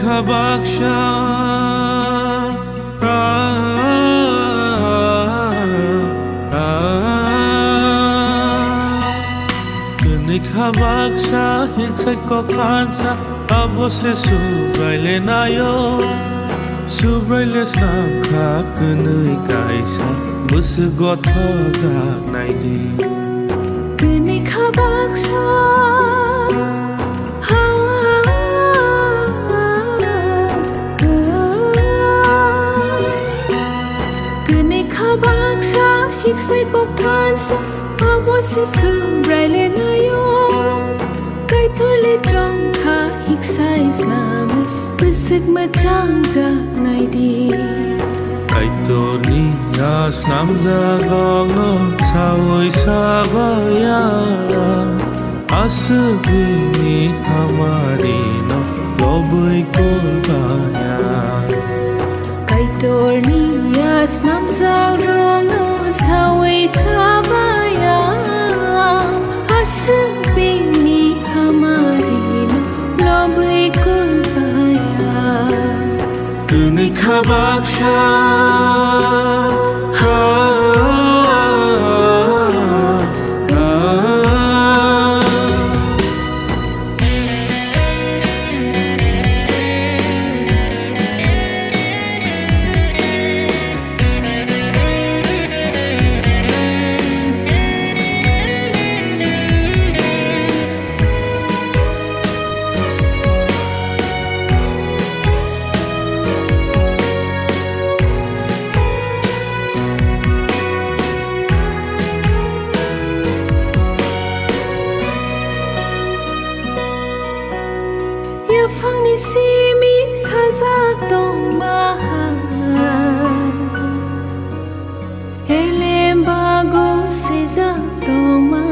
baksha Kenika baksha hiksai ko kansa abose subraile nayo subraile samkha kenui kaisa bus gothoga naidi Kenika baksha Baksa hiksai kopkansa abose subraile nayo kai thole tongkha hiksai slami bisik machangja naidi kai torni yas namja gongno sawoi sabaya asbini hamari no lobai kolbaya kai torni yas namja gongno sawoi sabaya asbini hamari no lobai kolbaya Kenika baksha Yafangni simi sajak tongma Elem bago sejak tongma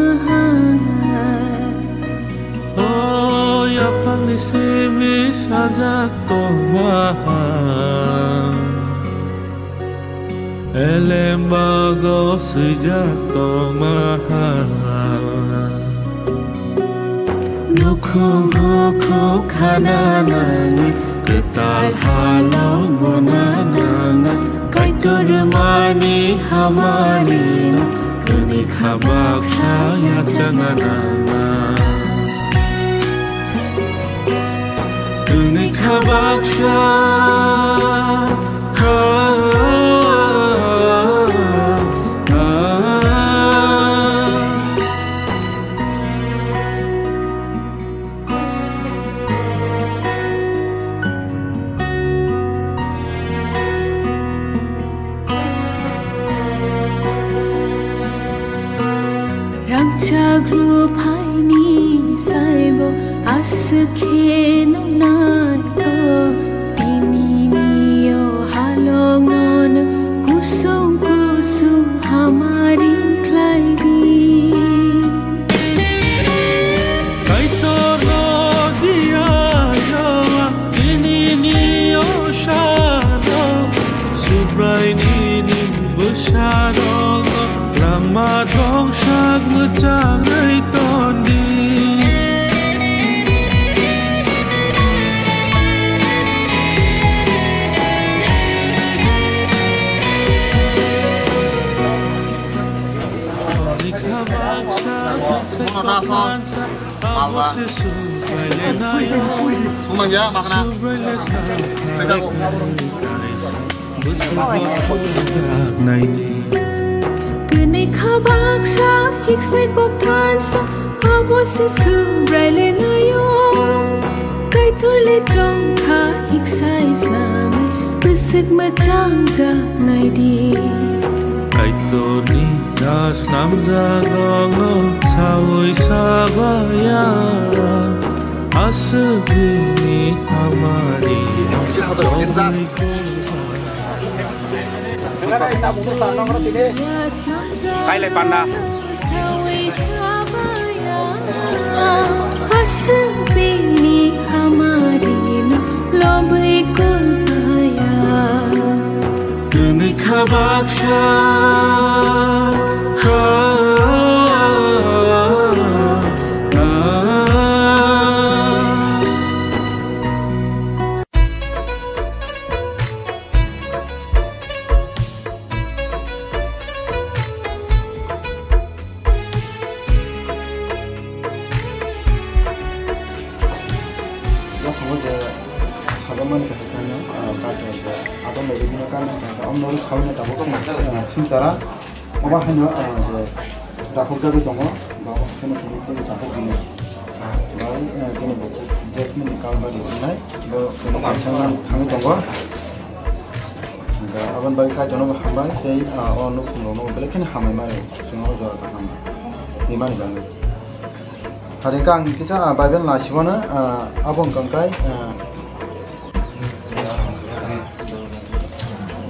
Oh yafangni simi sajak tongma Elem bago sejak tongma Nukhung hukhung khananani Ketal halong bonanana Kai turmani hamalino Kenika baksha ya janganana Kenika baksha Rangchagru phaini saibo askhe no naito tini niyo halongon kusum kusum hamari klaidi Kai torno dia jawa tini niyo sharo subraini ni busharo Rama dong shag mutang ay tondi Kenika baksha hiksai kopkansa abose subraile nayo kai thole tongkha hiksai slami bisik machangja naidi kai torni yas namja gongno sawoi sabaya asbini hamari Kai lai panna asbini hamari no lobai kolbaya Kenika baksha ebino kan omno salne tabo ko simsara oba hano rakok jago tongo ba hano sini tabo gini ba sini bo jasmine kalbari nai bo kono kasangan hangi tongo ga aban bai kai tono hambai tei onu no belekene hamai mai sungo jo ka hambai ni mani bang hari kang kisa bible la siwana abong kangkai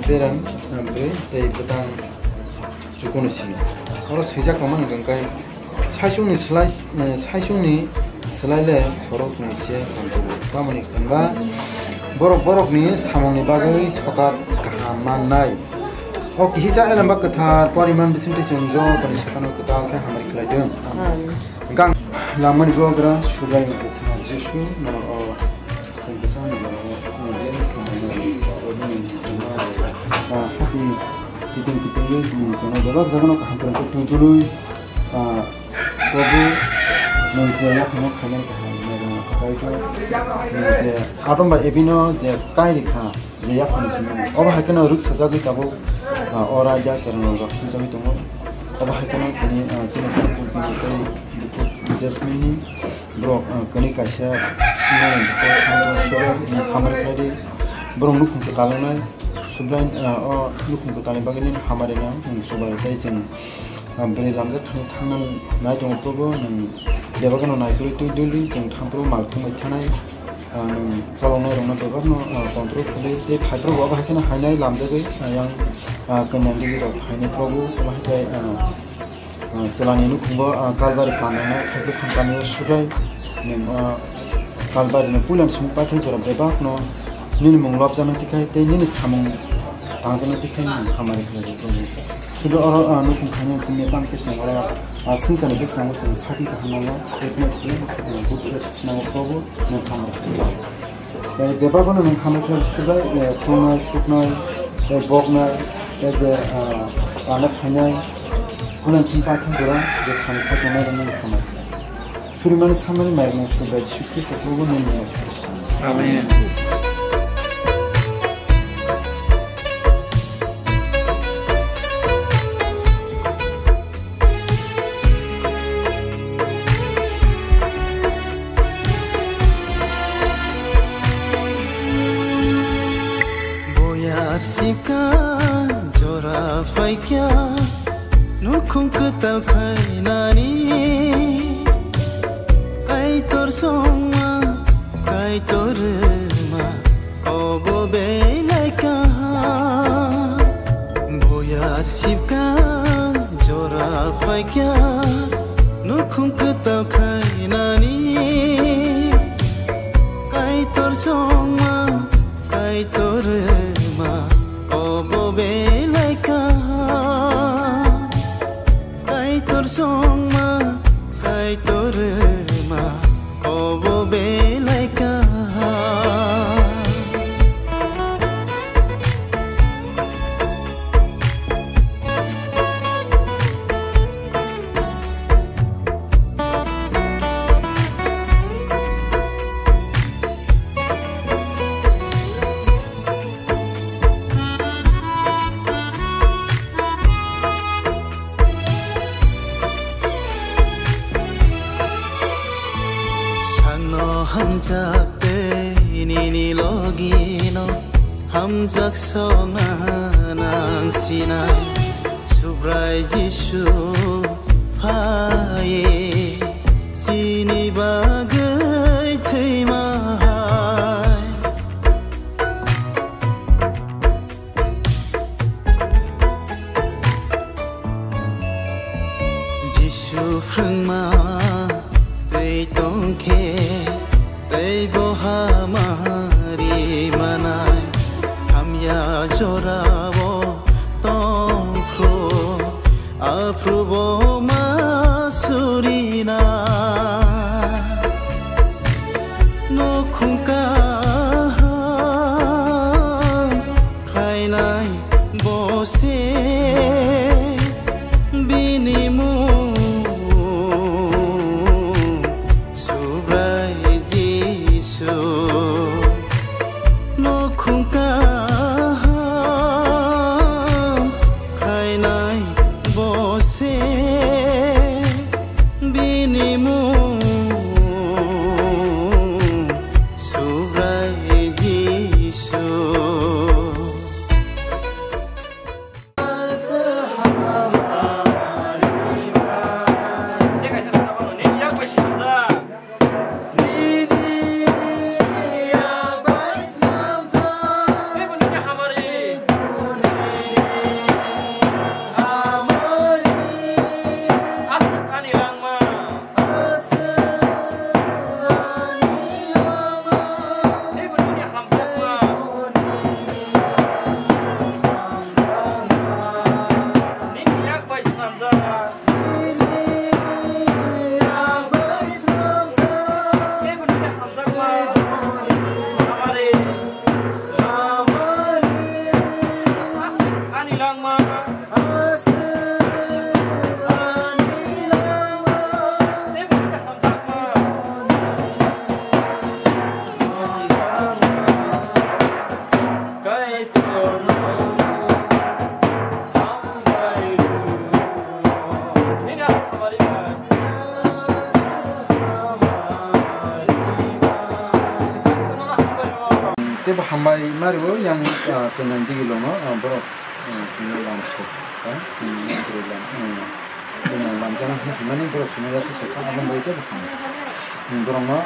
berang ambre tei petang jukono sini oro sijak mamang kangkai saisungni slai le sorok ni se kantogo pamani kanga borok ni samongni bagai sokat kahamanai ok hisa elamba kathar pariman bisimte sungjo tani sakano katal ka hamari klaideng gang lamani gogra sugai kathar jesu no kongkesan no happy kiting ye ni sono jawab jagano ka hampir ke tujului probu menje yak no khamen ka hamari kaito menje atom ba ebino je kai likha je yak hanisimo oba hakena ruk sajagi tabo ora ja karno rakhi jami tongo oba hakena tani sine tani jasmine bro kani kasha ni ko shoro ni hamari khadi bro lukun ke kalana sublan lukun ke tani bagini hamari na subai tai jeng beri lamjak thangnan nai tongo probo nang debagano nai kuri tu duli jeng thangpro malku mai thanai salonno rongna bebarno control khule te khaitro baba hakena hainai lamjagai yang kenyandi ro hainai probo baba hakai selani nu khumbo kalbari panana khaitu khampani sugai nim kalbari no pulan sumpa thai jora bebak no nin monglop jana tikai te nin samong tangjana tikai hamari khale ko sudo oro nu khanya sime tam ke sangara sinsani ke sango sing saki ka hanalo fitness ke good fitness na probo no hamari bebagono no hamari sugai sona suknai bogna je anak khanya pulan sumpa thai jora je sanko tona no hamari suriman samari mai no sugai shukri probo no no amen Sika jora faikya nukhung ketal khainani kai tor songma kai tor ma obo belai ka boyar sika jora faikya nukhung ketal khainani kai tor songma kai tor ma obo belai ka kai tor songma kai tor ma obo belai ka hamjak te nini logino hamjak sona nang sina subrai jisu phaye sini bagai theima jisu frungma tei tongke tei bohamari manai hamya jorabo tongkro aprubo masurina no khungka khainai bose binimu no khungka Teba hambai maribo yang kenyang digi lono bro sini lam shop kan sini program dengan lam jangan gimana bro sini ya sih kan abang baik teba ham bro ma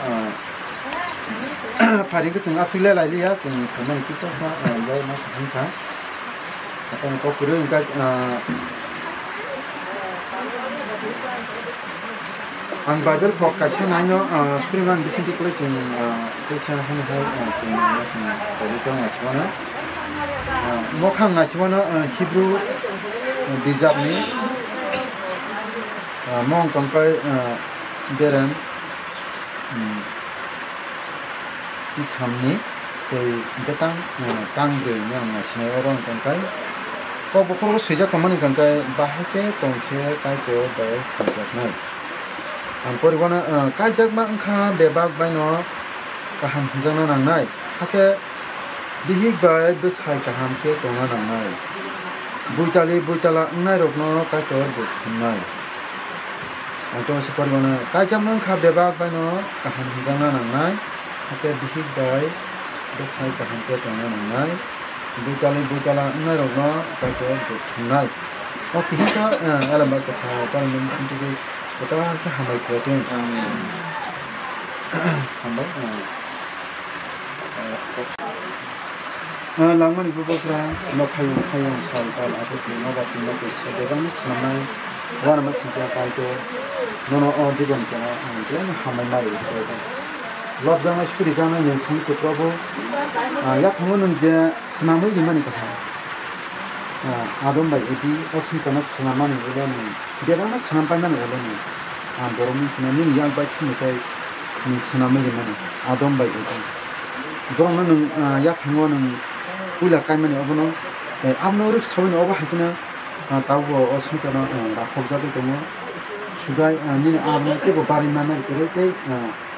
pari ke senga sile lai ya sini kemana kisah sa ya mas hamka apa yang kau kuru ingkas ang Bible podcast nanya Suringan Vicente College in desa hani hai Bible ngaswana mokhang ngaswana Hebrew bijab ni mong kongkai beran ci thamni te betang tangre yang ngasne orang kongkai ko bokoro suja kamani kongkai bahake tongkhe kai ko bai kajak nai Poribana kajak ma angka bebak baino kaham hizana nangnai hake bihik bai besai kaham ke tonga nangnai buitala ngai rokno ka tor bukhunai anto se poribana kajak ma angka bebak baino kaham hizana nangnai hake bihik bai besai kaham ke tonga nangnai buitala ngai rokno ka tor bukhunai o pihika alamba ka tha parin sintige betul ke hambai kuatin hambai langman ibu bapa nak hayung saltal atau kena bapa nak sedegan selama warna masih jaga itu nono di bangkana dia hambai mari kuatin lab jangan suri jangan yang sini seprabu yak mengenai je selama ini mana kah Adom baik itu, osin sana selama ni ulang ni, dia mana selama mana ulang ni, dorong ni yang baik ni kai ni selama ni mana, Adom baik itu, dorong mana ya penguan ni, ulah kai mana apa no, amno orang sahun apa hakina, tahu osin sana rakop jadi tu mo, sugai ni amno tu barin mana itu, te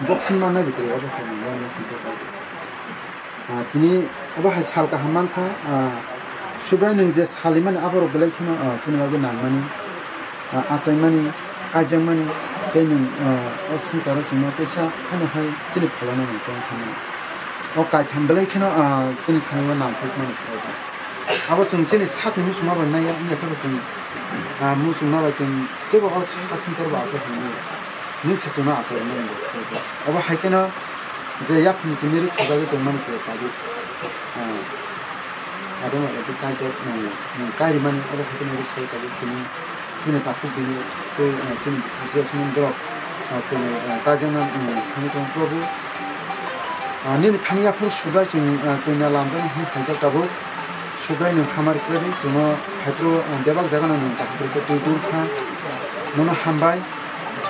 boxing mana itu, apa tu ni, yang nasi seperti, ini apa hasil kehaman ka Subrai nung je saliman abaro belai kena sini lagi nangmani asai mani kajang mani tenung osin sara semua kesha kan hai sini kalau nang kena o kajang belai kena sini thangwa nang put mani abo sini sat musuh ma ban ya kalau sini musuh ma ba sini kebo osin sara ba asai ni sesuna asai mani abo hai kena je yak ni sini rik saja tu mani tu tadi ada mana tu kajian kari mana ada kita ni risau tadi kini sini takut kini tu sini jasmine drop kini kajian kami tu probu ni thani apa sugar sini kini alam tu ni kajian tabu sugar ni hamar kerja semua hydro debak jangan ni takut kita tu kan mana hambai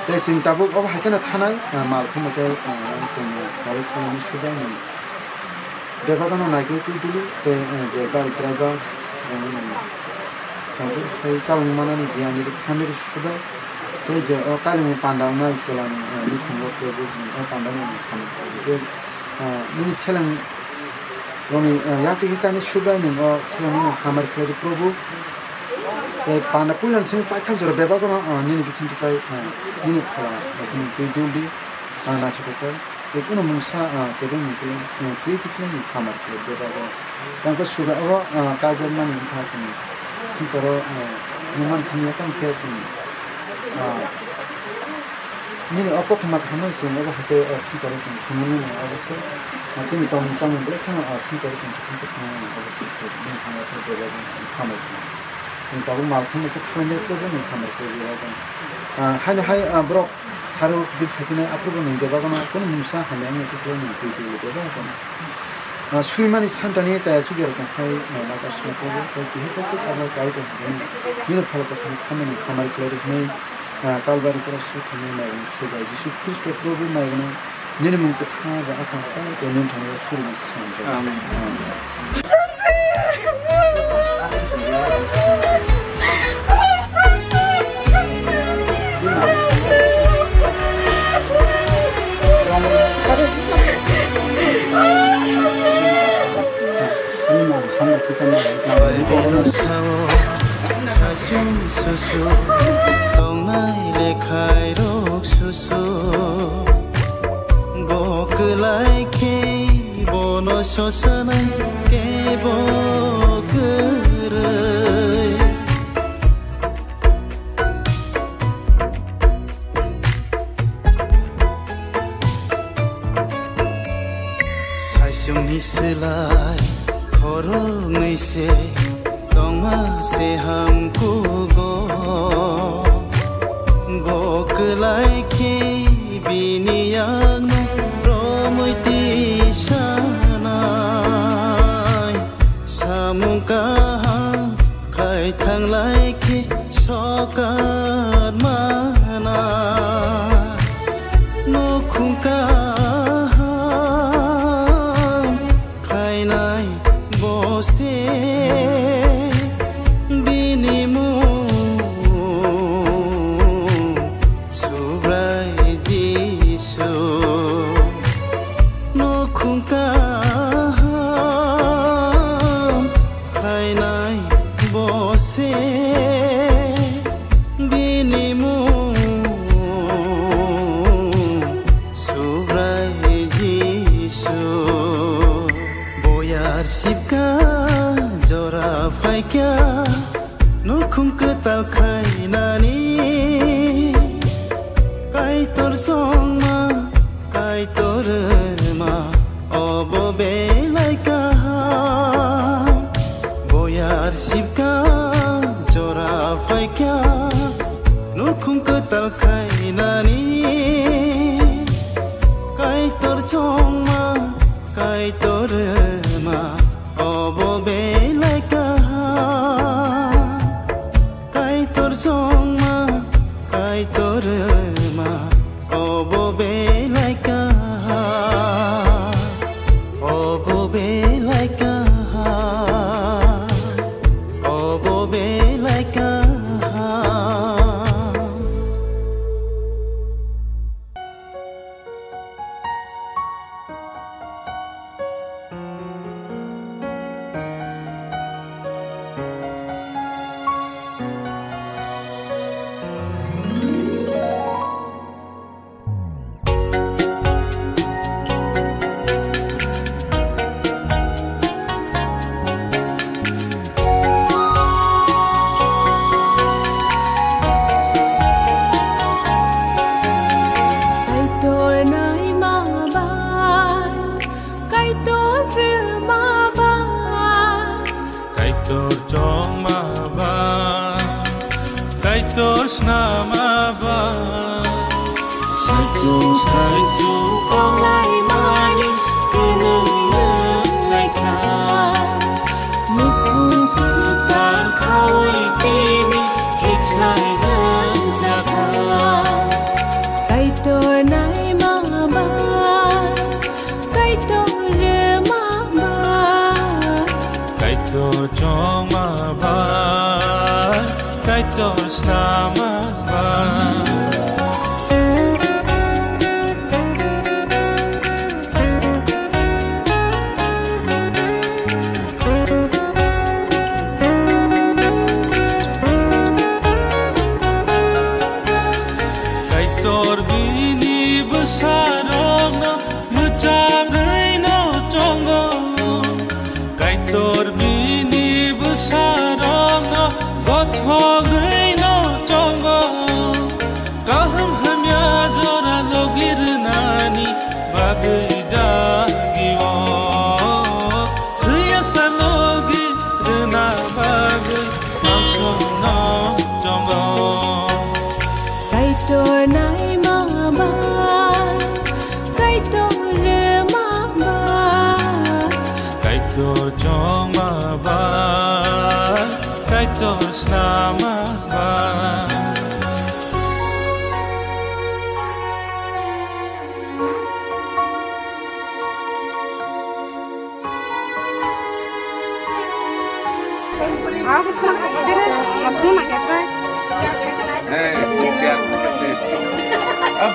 tapi sini tabu apa haknya thanai mal kami tu kini kalau kini sugar ni Devakan orang itu dulu, te jaga driver, kalau calon mana ni dia ni kami itu sudah, te jaga kalau mau pandang na Islam, ni kumot tu pandang ni kami. Jadi ni selang, oni ya kita ni sudah ni, selang ni hamar kerja probu, te pandang pulang semua pakai jor devakan ni bisa dipakai, ni kalau ni dulu di, nak cukup. Itu nama musa keben mungkin kritiknya ni kamar kerja baru. Tangkap sudah awak kajian mana ni khas ni, sisaro numan seni atau khas ni. Ni apa kemak kamu seni awak hati sisaro seni, kamu ni awak se, masih ni tahu macam mana kan sisaro seni kita kamu awak se, ni kamar kerja baru kamar. Seni tahu makan itu kamu kerja ni kamar kerja baru. Hai bro. Saru bil hakina apro ni deba kana kon musa hanya ni tu ni tu deba kana suimani santani saya sugi kan hai na ka shna ko to ki hisa se ka chai to ni phalo ka thani khamani khamar kler ni kalbari ko su thani na su ga jisu kristo probu na ni mun ko tha ba aka ka to ni thani su ni san amen no sao sa chung su su tong nai le khai rok su su bo cứ lai ke bo no so sa nai ke bo cứ rơi sai chung ni silai khoro ngai se toma se हमको go bok lai ke biniyang romoi ti sanai samuka khai thang lai ke sokat mana no khungka khai nai bo se Sipka jora phai kya no khung ke tal khai nani kai tor song ma kai tor ma obo be lai ka boyar sipka jora phai kya no khung ke tal khai nani kai tor song ma kai tor ma obo be lai ka kai tor song ma kai tor ma obo be lai ka obo be lai ka obo be lai ka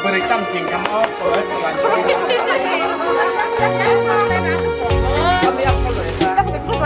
Berikan singkam apa? Kami apa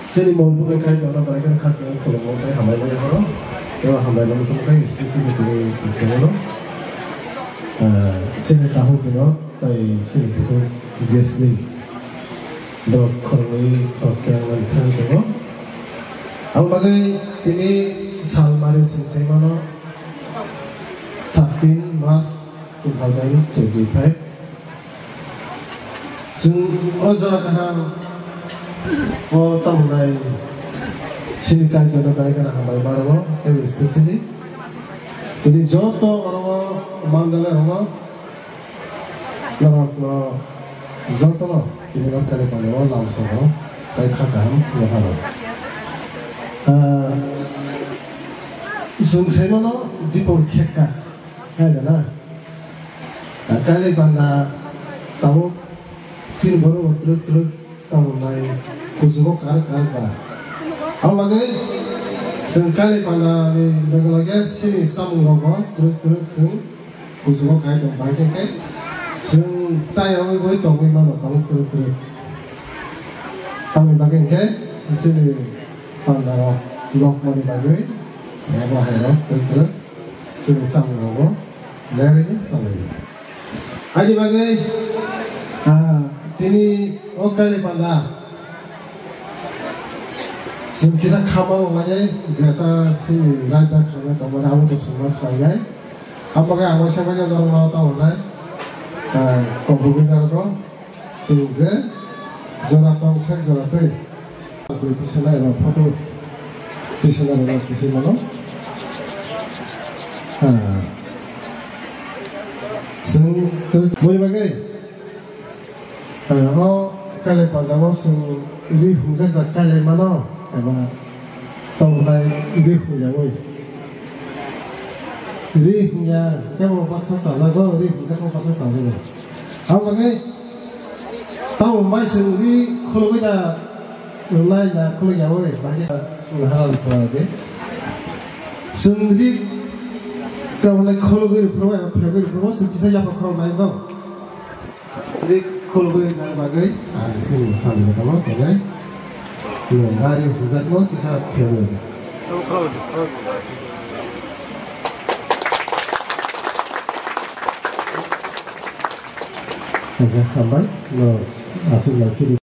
Sini mau bukan kait orang mereka kat kalau mau kait hamil ni orang, kalau hamil ni semua kait sini tu sini orang. Sini tahu kena, tapi sini tu jesni. Dok korui korjang mantan semua. Aku bagai ini Salman sini mana 13 March 2025. Sung ozora kahang oh tahun ini sini kan jodoh kaya kan hamil baru itu sini jadi jodoh orang mandala orang orang jodoh ini orang kali pada orang langsung kaya kakam yang sungguh mana di porkeka ada na kali pada tahu sini baru terus tahun ini kusuko kar ba. Ang lagi sengkali pada ni lagi sini samung rogo terus seng kusuko kaya tu baik kan? Seng saya awak tu awak mana tahu terus. Tahu baik kan? Sini pada lok mana baik, saya bawa terus. जों सामलायनांगौ रायलायनो सालायो आदि बागै दिनै अकाले पाला जों किसा खामाव लायै जेता सि रायदा खाना दमन आबो सुमा खायै आमबागै आबो साबाय दं तावनाय कम्पुटारखौ जोंजे जरा दं सेक जरा दै ब्रिटिशना एबा फटो टिसनार टिसनानो जों बयबागै काले पालाव जों इदि हुंजा काले मानो एबा तावनाय इदि हुंजावै इदि हुंजा केबो बाक्सा साजागो इदि हुंजाखौ बाक्सा साजागो आमबागै ताव माइ जों इदि खलबै दा नुनाय ना खलयावै बागे हाल फरादे जों इदि तावनाय खलबै फ्राव एबा फेगै फ्राव सिथिसा याफा खरावनाय दं इदि खलबै ना बागै जों साननो दङ बागै गारि हुजाखौ किसा फेगै Sampai lo masuk lagi di